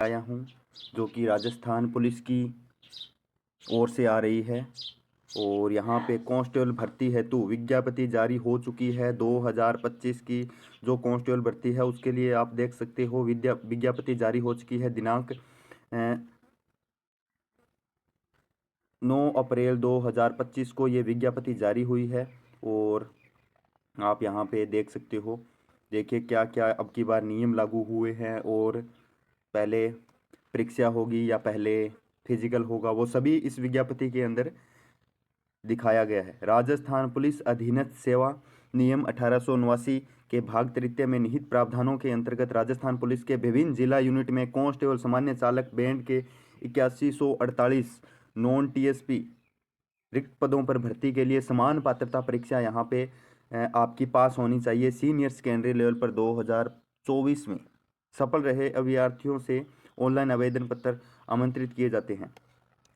आया हूँ, जो कि राजस्थान पुलिस की ओर से आ रही है। और यहाँ पे कांस्टेबल भर्ती हेतु विज्ञप्ति जारी हो चुकी है 2025 की। जो कांस्टेबल भर्ती है उसके लिए आप देख सकते हो विज्ञप्ति जारी हो चुकी है। दिनांक 9 अप्रैल 2025 को ये विज्ञप्ति जारी हुई है। और आप यहाँ पे देख सकते हो, देखिए क्या क्या अब की बार नियम लागू हुए हैं। और पहले परीक्षा होगी या पहले फिजिकल होगा, वो सभी इस विज्ञप्ति के अंदर दिखाया गया है। राजस्थान पुलिस अधीनस्थ सेवा नियम 1889 के भाग तृतीय में निहित प्रावधानों के अंतर्गत राजस्थान पुलिस के विभिन्न जिला यूनिट में कांस्टेबल, सामान्य चालक, बैंड के 8148 नॉन टीएसपी रिक्त पदों पर भर्ती के लिए समान पात्रता परीक्षा यहाँ पे आपकी पास होनी चाहिए। सीनियर सेकेंडरी लेवल पर 2024 में सफल रहे अभ्यर्थियों से ऑनलाइन आवेदन पत्र आमंत्रित किए जाते हैं।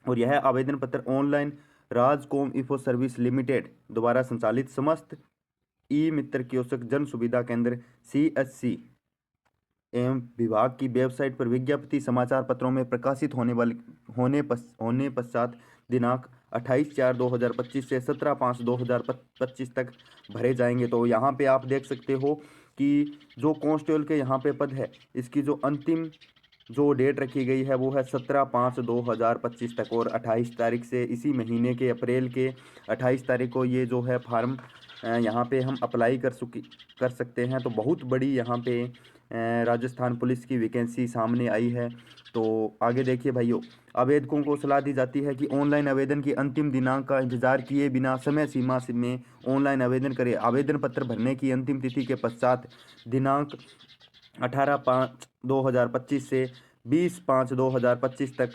और यह आवेदन पत्र ऑनलाइन राजकॉम इंफो सर्विस लिमिटेड द्वारा संचालित समस्त ई मित्र कियोस्क जन सुविधा केंद्र CSC एवं विभाग की वेबसाइट पर विज्ञप्ति समाचार पत्रों में प्रकाशित होने पश्चात दिनांक 28/4/2025 से 17/5/2025 तक भरे जाएंगे। तो यहाँ पे आप देख सकते हो कि जो कांस्टेबल के यहाँ पे पद है, इसकी जो अंतिम जो डेट रखी गई है वो है 17/5/2025 तक। और 28 तारीख से, इसी महीने के अप्रैल के 28 तारीख को ये जो है फार्म यहाँ पे हम अप्लाई कर सकते हैं। तो बहुत बड़ी यहाँ पे राजस्थान पुलिस की वैकेंसी सामने आई है। तो आगे देखिए भाइयों, आवेदकों को सलाह दी जाती है कि ऑनलाइन आवेदन की अंतिम दिनांक का इंतजार किए बिना समय सीमा में ऑनलाइन आवेदन करें। आवेदन पत्र भरने की अंतिम तिथि के पश्चात दिनांक 18/5/2025 से 20/5/2025 तक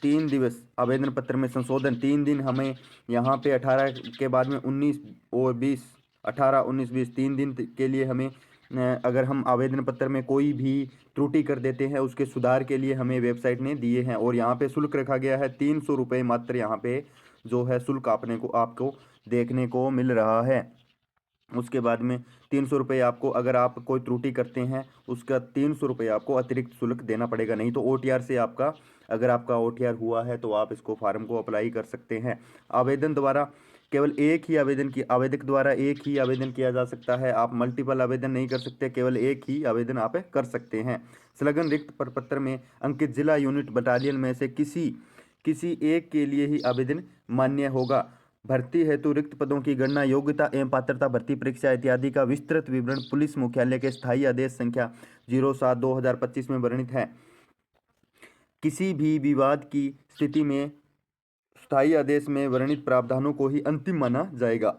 3 दिवस आवेदन पत्र में संशोधन। 3 दिन हमें यहाँ पे 18 के बाद में 19 और 20, 18, 19, 20 3 दिन के लिए हमें अगर हम आवेदन पत्र में कोई भी त्रुटि कर देते हैं, उसके सुधार के लिए हमें वेबसाइट ने दिए हैं। और यहाँ पे शुल्क रखा गया है 300 रुपये मात्र। यहाँ पे जो है शुल्क आपको देखने को मिल रहा है। उसके बाद में 300 रुपये आपको, अगर आप कोई त्रुटि करते हैं उसका 300 रुपये आपको अतिरिक्त शुल्क देना पड़ेगा। नहीं तो OTR से आपका, अगर आपका OTR हुआ है तो आप इसको फार्म को अप्लाई कर सकते हैं। आवेदन द्वारा केवल एक ही आवेदक द्वारा एक ही आवेदन किया जा सकता है। आप मल्टीपल आवेदन नहीं कर सकते, केवल एक ही आवेदन आप कर सकते हैं। संलग्न रिक्त प्रपत्र में अंकित जिला यूनिट बटालियन में से किसी एक के लिए ही आवेदन मान्य होगा। भर्ती हेतु रिक्त पदों की गणना, योग्यता एवं पात्रता, भर्ती परीक्षा इत्यादि का विस्तृत विवरण पुलिस मुख्यालय के स्थायी आदेश संख्या 07/2025 में वर्णित है। किसी भी विवाद की स्थिति में स्थायी आदेश में वर्णित प्रावधानों को ही अंतिम माना जाएगा।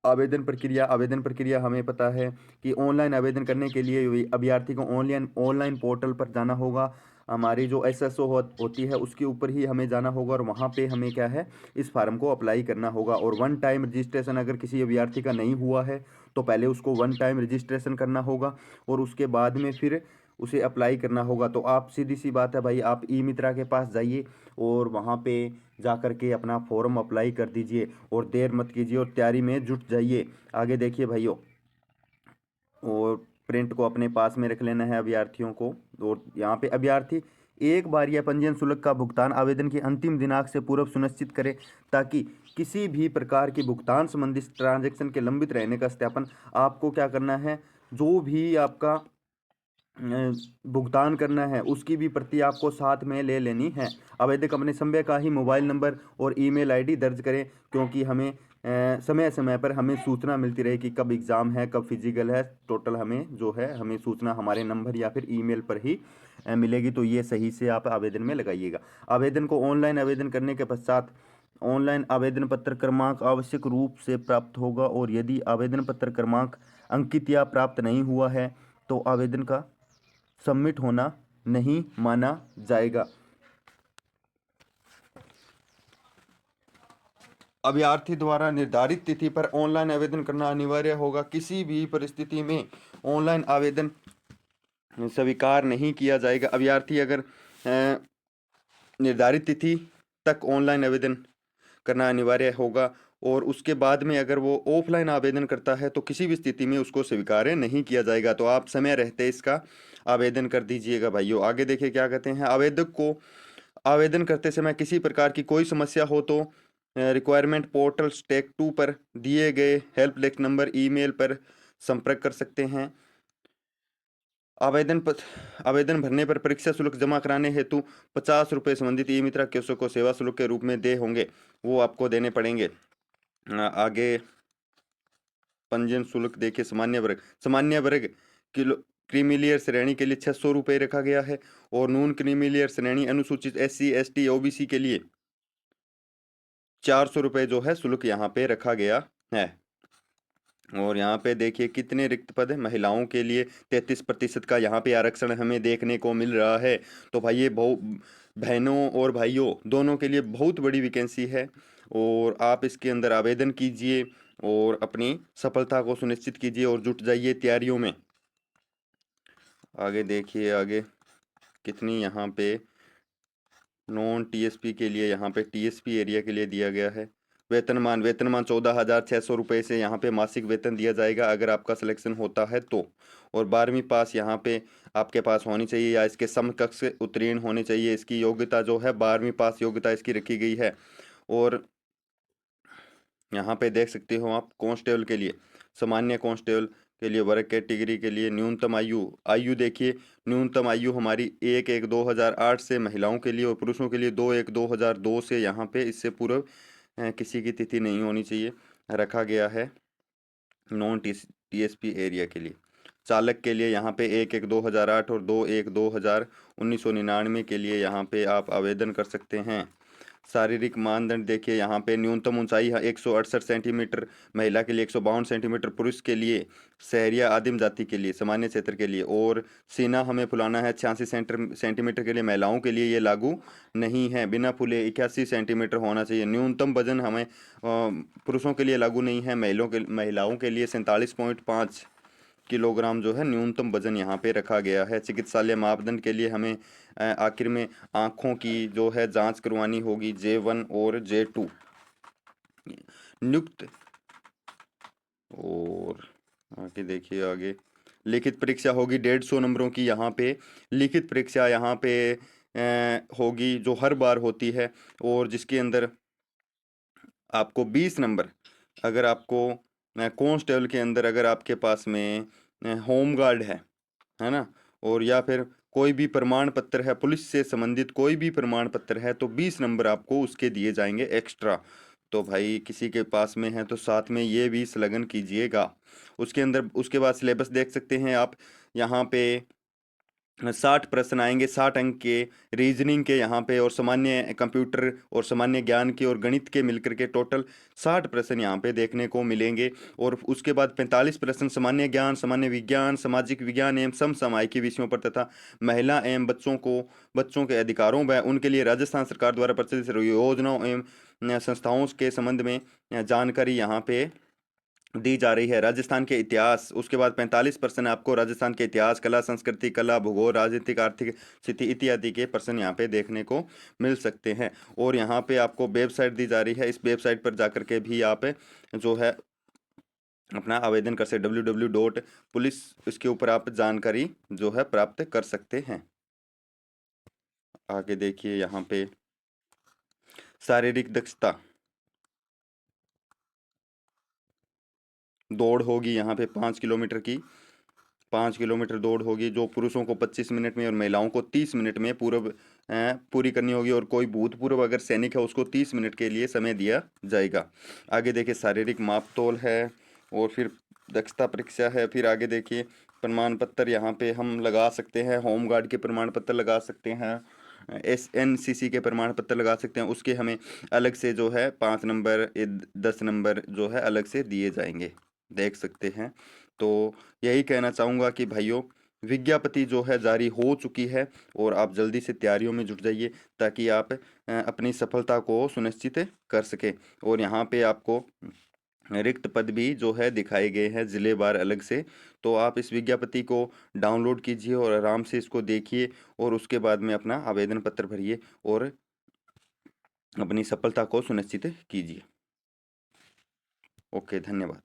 आवेदन प्रक्रिया हमें पता है कि ऑनलाइन आवेदन करने के लिए अभ्यर्थी को ऑनलाइन पोर्टल पर जाना होगा। हमारी जो SSO होती है उसके ऊपर ही हमें जाना होगा और वहाँ पे हमें क्या है, इस फार्म को अप्लाई करना होगा। और 1 टाइम रजिस्ट्रेशन अगर किसी अभ्यर्थी का नहीं हुआ है तो पहले उसको 1 टाइम रजिस्ट्रेशन करना होगा और उसके बाद में फिर उसे अप्लाई करना होगा। तो आप, सीधी सी बात है भाई, आप ई मित्रा के पास जाइए और वहाँ पे जा कर के अपना फॉर्म अप्लाई कर दीजिए और देर मत कीजिए और तैयारी में जुट जाइए। आगे देखिए भाइयों, और प्रिंट को अपने पास में रख लेना है अभ्यर्थियों को। और यहाँ पे अभ्यर्थी एक बार या पंजीयन शुल्क का भुगतान आवेदन की अंतिम दिनांक से पूर्व सुनिश्चित करे, ताकि किसी भी प्रकार की भुगतान संबंधित ट्रांजैक्शन के लंबित रहने का सत्यापन आपको क्या करना है, जो भी आपका भुगतान करना है उसकी भी प्रति आपको साथ में ले लेनी है। आवेदक अपने संभव का ही मोबाइल नंबर और ईमेल आईडी दर्ज करें, क्योंकि हमें समय समय पर हमें सूचना मिलती रहे कि कब एग्ज़ाम है, कब फिजिकल है। टोटल हमें जो है, हमें सूचना हमारे नंबर या फिर ईमेल पर ही मिलेगी। तो ये सही से आप आवेदन में लगाइएगा। आवेदन को ऑनलाइन आवेदन करने के पश्चात ऑनलाइन आवेदन पत्र क्रमांक आवश्यक रूप से प्राप्त होगा। और यदि आवेदन पत्र क्रमांक अंकित या प्राप्त नहीं हुआ है तो आवेदन का सबमिट होना नहीं माना जाएगा। अभ्यर्थी द्वारा निर्धारित तिथि पर ऑनलाइन आवेदन करना अनिवार्य होगा। किसी भी परिस्थिति में ऑनलाइन आवेदन स्वीकार नहीं किया जाएगा। अभ्यर्थी अगर निर्धारित तिथि तक ऑनलाइन आवेदन करना अनिवार्य होगा और उसके बाद में अगर वो ऑफलाइन आवेदन करता है तो किसी भी स्थिति में उसको स्वीकार नहीं किया जाएगा। तो आप समय रहते इसका आवेदन कर दीजिएगा भाइयों। आगे देखिए क्या कहते हैं, आवेदक को आवेदन करते समय किसी प्रकार की कोई समस्या हो तो रिक्वायरमेंट पोर्टल स्टेक 2 पर दिए गए हेल्प नंबर ईमेल पर संपर्क कर सकते हैं। आवेदन भरने पर परीक्षा शुल्क जमा कराने हेतु 50 रुपये संबंधित ई मित्रा केसों को सेवा शुल्क के रूप में दे होंगे, वो आपको देने पड़ेंगे। आगे पंजीयन शुल्क देखिए, सामान्य वर्ग किलो क्रीमिलियर श्रेणी के लिए 600 रुपये रखा गया है और नून क्रीमिलियर श्रेणी अनुसूचित SC ST OBC के लिए 400 रुपये जो है शुल्क यहाँ पे रखा गया है। और यहाँ पे देखिए कितने रिक्त पद हैं। महिलाओं के लिए 33% का यहाँ पे आरक्षण हमें देखने को मिल रहा है। तो भाई ये बहनों और भाइयों दोनों के लिए बहुत बड़ी वैकेंसी है और आप इसके अंदर आवेदन कीजिए और अपनी सफलता को सुनिश्चित कीजिए और जुट जाइए तैयारियों में। आगे देखिए, आगे कितनी यहाँ पे नॉन TSP के लिए यहाँ पे TSP एरिया के लिए दिया गया है। वेतनमान 14,600 रुपये से यहाँ पे मासिक वेतन दिया जाएगा अगर आपका सिलेक्शन होता है तो। और 12वीं पास यहाँ पे आपके पास होनी चाहिए या इसके समकक्ष उत्तीर्ण होने चाहिए। इसकी योग्यता जो है 12वीं पास योग्यता इसकी रखी गई है। और यहाँ पे देख सकते हो आप कांस्टेबल के लिए, सामान्य कांस्टेबल के लिए वर्ग कैटेगरी के लिए न्यूनतम आयु देखिए, न्यूनतम आयु हमारी 1/1/2008 से महिलाओं के लिए और पुरुषों के लिए 2/1/2002 से यहाँ पे इससे पूर्व किसी की तिथि नहीं होनी चाहिए रखा गया है नॉन TSP एरिया के लिए। चालक के लिए यहाँ पे 1/1/2008 और 2/1/2019 के लिए यहाँ पे आप आवेदन कर सकते हैं। शारीरिक मानदंड देखिए, यहाँ पे न्यूनतम ऊंचाई 168 सेंटीमीटर महिला के लिए, 152 सेंटीमीटर पुरुष के लिए, शहरिया आदिम जाति के लिए, सामान्य क्षेत्र के लिए। और सीना हमें फुलाना है 86 सेंटीमीटर के लिए, महिलाओं के लिए ये लागू नहीं है। बिना फुले 81 सेंटीमीटर होना चाहिए। न्यूनतम वजन हमें पुरुषों के लिए लागू नहीं है, महिलाओं के लिए 47.5 किलोग्राम जो है न्यूनतम वजन यहाँ पे रखा गया है। चिकित्सालय मापदंड के लिए हमें आखिर में आँखों की जो है जांच करवानी होगी J1 और J2 नियुक्त। और आगे देखिए, आगे लिखित परीक्षा होगी 150 नंबरों की। यहाँ पे लिखित परीक्षा यहाँ पे होगी जो हर बार होती है और जिसके अंदर आपको 20 नंबर, अगर आपको कांस्टेबल के अंदर अगर आपके पास में होम गार्ड है ना, और या फिर कोई भी प्रमाण पत्र है, पुलिस से संबंधित कोई भी प्रमाण पत्र है, तो 20 नंबर आपको उसके दिए जाएंगे एक्स्ट्रा। तो भाई किसी के पास में है तो साथ में ये भी संलग्न कीजिएगा। उसके अंदर उसके बाद सिलेबस देख सकते हैं आप, यहाँ पे 60 प्रश्न आएंगे, 60 अंक के रीजनिंग के यहाँ पे, और सामान्य कंप्यूटर और सामान्य ज्ञान के और गणित के मिलकर के टोटल 60 प्रश्न यहाँ पे देखने को मिलेंगे। और उसके बाद 45 प्रश्न सामान्य ज्ञान, सामान्य विज्ञान, सामाजिक विज्ञान एवं समसामयिकी विषयों पर तथा महिला एवं बच्चों के अधिकारों व उनके लिए राजस्थान सरकार द्वारा प्रचलित योजनाओं एवं संस्थाओं के संबंध में जानकारी यहाँ पे दी जा रही है। राजस्थान के इतिहास, उसके बाद 45 प्रश्न आपको राजस्थान के इतिहास, कला संस्कृति, कला भूगोल, राजनीतिक आर्थिक स्थिति इत्यादि के प्रश्न यहाँ पे देखने को मिल सकते हैं। और यहाँ पे आपको वेबसाइट दी जा रही है, इस वेबसाइट पर जाकर के भी आप जो है अपना आवेदन कर सकते, www.police, इसके ऊपर आप जानकारी जो है प्राप्त कर सकते हैं। आगे देखिए, यहाँ पे शारीरिक दक्षता दौड़ होगी यहाँ पे 5 किलोमीटर की, 5 किलोमीटर दौड़ होगी जो पुरुषों को 25 मिनट में और महिलाओं को 30 मिनट में पूरी करनी होगी। और कोई भूतपूर्व अगर सैनिक है उसको 30 मिनट के लिए समय दिया जाएगा। आगे देखिए शारीरिक मापतोल है और फिर दक्षता परीक्षा है। फिर आगे देखिए प्रमाण पत्र यहाँ पे हम लगा सकते हैं, होम गार्ड के प्रमाण पत्र लगा सकते हैं, SNCC के प्रमाण पत्र लगा सकते हैं। उसके हमें अलग से जो है 5 नंबर 10 नंबर जो है अलग से दिए जाएंगे, देख सकते हैं। तो यही कहना चाहूँगा कि भाइयों विज्ञप्ति जो है जारी हो चुकी है और आप जल्दी से तैयारियों में जुट जाइए ताकि आप अपनी सफलता को सुनिश्चित कर सकें। और यहाँ पे आपको रिक्त पद भी जो है दिखाए गए हैं जिलेवार अलग से। तो आप इस विज्ञप्ति को डाउनलोड कीजिए और आराम से इसको देखिए और उसके बाद में अपना आवेदन पत्र भरिए और अपनी सफलता को सुनिश्चित कीजिए। ओके, धन्यवाद।